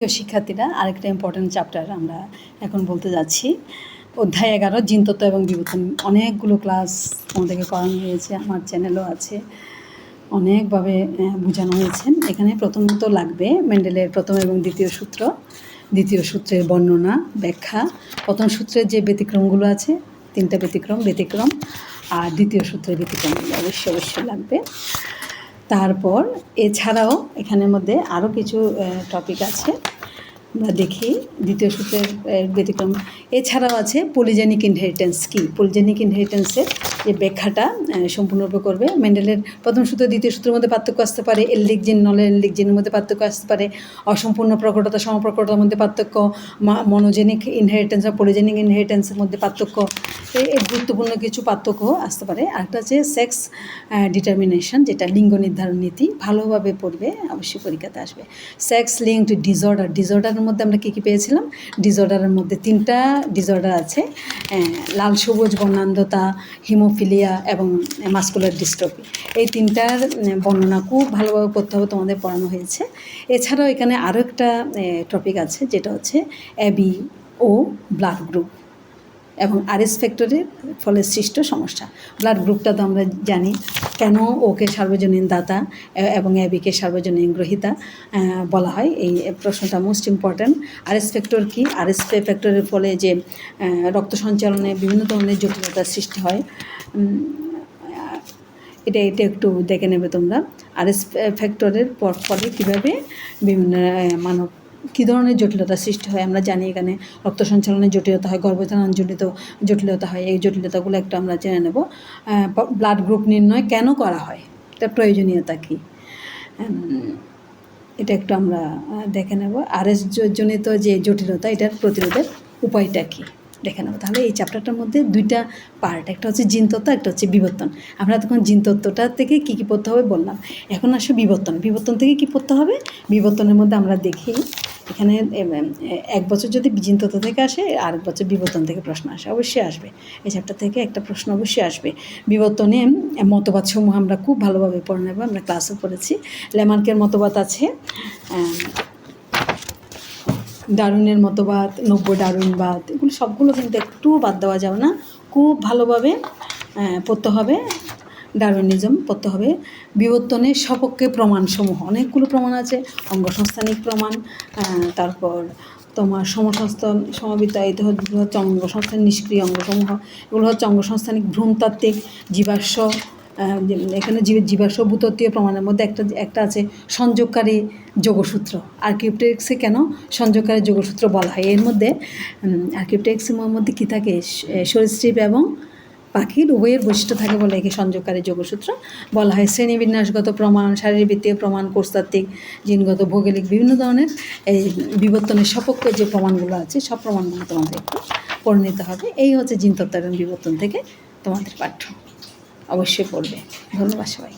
প্রিয় শিক্ষার্থীরা, আরেকটা ইম্পর্টেন্ট চ্যাপ্টার আমরা এখন বলতে যাচ্ছি। অধ্যায় 11 জিনতত্ত্ব এবং বিবর্তন। অনেকগুলো ক্লাস আমাদেরকে করানো হয়েছে, আমার চ্যানেলও আছে, অনেকভাবে বোঝানো হয়েছে। এখানে প্রথমত লাগবে মেন্ডেলের প্রথম এবং দ্বিতীয় সূত্র, দ্বিতীয় সূত্রের বর্ণনা, ব্যাখ্যা, প্রথম সূত্রের যে ব্যতিক্রমগুলো আছে, তিনটা ব্যতিক্রম, আর দ্বিতীয় সূত্রের ব্যতিক্রমগুলো অবশ্যই লাগবে। তারপর এছাড়াও এখানের মধ্যে আরও কিছু টপিক আছে, আমরা দেখি। দ্বিতীয় সূত্রের ব্যতিক্রম এছাড়াও আছে পলিজেনিক ইনহেরিটেন্স কী, পলিজেনিক ইনহেরিটেন্সের যে ব্যাখ্যাটা সম্পূর্ণরূপে করবে। মেন্ডেলের প্রথম সূত্র দ্বিতীয় সূত্রের মধ্যে পার্থক্য আসতে পারে, এলডিক জিন নন এলডিক জিনের মধ্যে পার্থক্য আসতে পারে, অসম্পূর্ণ প্রকটতা সমপ্রকটতার মধ্যে পার্থক্য, মনোজেনিক ইনহেরিটেন্স বা পলিজেনিক ইনহেরিটেন্সের মধ্যে পার্থক্য, এই গুরুত্বপূর্ণ কিছু পার্থক্য আসতে পারে। আরেকটা হচ্ছে সেক্স ডিটারমিনেশন, যেটা লিঙ্গ নির্ধারণ নীতি, ভালোভাবে পড়বে, অবশ্যই পরীক্ষাতে আসবে। সেক্স লিঙ্কড ডিসঅর্ডারের মধ্যে আমরা কী পেয়েছিলাম? ডিসঅর্ডারের মধ্যে তিনটা ডিসঅর্ডার আছে, লাল সবুজ বর্ণান্ধতা, হিমোফিলিয়া এবং মাস্কুলার ডিস্ট্রফি। এই তিনটার বর্ণনা খুব ভালোভাবে পড়তে হবে, তোমাদের পড়ানো হয়েছে। এছাড়াও এখানে আরও একটা টপিক আছে, যেটা হচ্ছে এবি ও ব্লাড গ্রুপ এবং আরএস ফ্যাক্টরের ফলে সৃষ্ট সমস্যা। ব্লাড গ্রুপটা তো আমরা জানি, কেন ওকে সার্বজনীন দাতা এবং অ্যাবিকে সার্বজনীন গ্রহীতা বলা হয়। এই প্রশ্নটা মোস্ট ইম্পর্ট্যান্ট। আরএস ফ্যাক্টর কি? আরএস ফ্যাক্টরের ফলে যে রক্ত সঞ্চালনে বিভিন্ন ধরনের জটিলতার সৃষ্টি হয়, এটা একটু দেখে নেবে তোমরা। আরএস ফ্যাক্টরের ফলে কীভাবে বিভিন্ন মানব কী ধরনের জটিলতার সৃষ্টি হয়। আমরা জানি এখানে রক্ত সঞ্চালনের জটিলতা হয়, গর্ভধারণজনিত জটিলতা হয়। এই জটিলতাগুলো একটু আমরা জেনে নেব। ব্লাড গ্রুপ নির্ণয় কেন করা হয়, এটা প্রয়োজনীয়তা কী, এটা একটু আমরা দেখে নেব। আরএস জনিত যে জটিলতা, এটার প্রতিরোধের উপায়টা কী দেখে নেব। তাহলে এই চ্যাপ্টারটার মধ্যে দুইটা পার্ট, একটা হচ্ছে জিনতত্ত্ব, একটা হচ্ছে বিবর্তন। আমরা তখন জিনতত্ত্বটা থেকে কী কী পড়তে হবে বললাম, এখন আসলে বিবর্তন থেকে কী পড়তে হবে। বিবর্তনের মধ্যে আমরা দেখি এখানে 1 বছর যদি জিনতত্ত্ব থেকে আসে, আর 1 বছর বিবর্তন থেকে প্রশ্ন আসে, অবশ্যই আসবে। এই চ্যাপ্টার থেকে একটা প্রশ্ন অবশ্যই আসবে। বিবর্তনে মতবাদসমূহ আমরা খুব ভালোভাবে পড়ে নেব, আমরা ক্লাসও পড়েছি। ল্যামার্কের মতবাদ আছে, ডারউইনের মতবাদ, নব্য ডারউইনবাদ, এগুলো সবগুলো কিন্তু একটু বাদ দেওয়া যাবে না, খুব ভালোভাবে পড়তে হবে। ডারউইনিজম পড়তে হবে। বিবর্তনের সপক্ষে প্রমাণসমূহ, অনেকগুলো প্রমাণ আছে, অঙ্গসংস্থানিক প্রমাণ, তারপর তোমার সমবিতায়িত হচ্ছে অঙ্গসংস্থান, নিষ্ক্রিয় অঙ্গসমূহ, এগুলো হচ্ছে অঙ্গসংস্থানিক, ভ্রূণতাত্ত্বিক, জীবাশ্ম, এখানে জীবাশ্ম ভূতত্ত্বীয় প্রমাণের মধ্যে একটা আছে সংযোগকারী যোগসূত্র। আর্কিওপ্টেরিক্সে কেন সংযোগকারী যোগসূত্র বলা হয়? এর মধ্যে আর্কিওপ্টেরিক্সের মধ্যে কী থাকে? সরীসৃপ এবং পাখির উভয়ের বৈশিষ্ট্য থাকে বলে একে সংযোগকারী যোগসূত্র বলা হয়। শ্রেণীবিন্যাসগত প্রমাণ, শারীরবৃত্তীয় প্রমাণ, কোষতাত্ত্বিক, জিনগত, ভৌগোলিক, বিভিন্ন ধরনের এই বিবর্তনের সপক্ষে যে প্রমাণগুলো আছে, সব প্রমাণগুলো তোমাদের একটু পড়ে নিতে হবে। এই হচ্ছে জিনতত্ত্ব এবং বিবর্তন থেকে তোমাদের পাঠ্য, অবশ্যই পড়বে। ধন্যবাদ সবাই।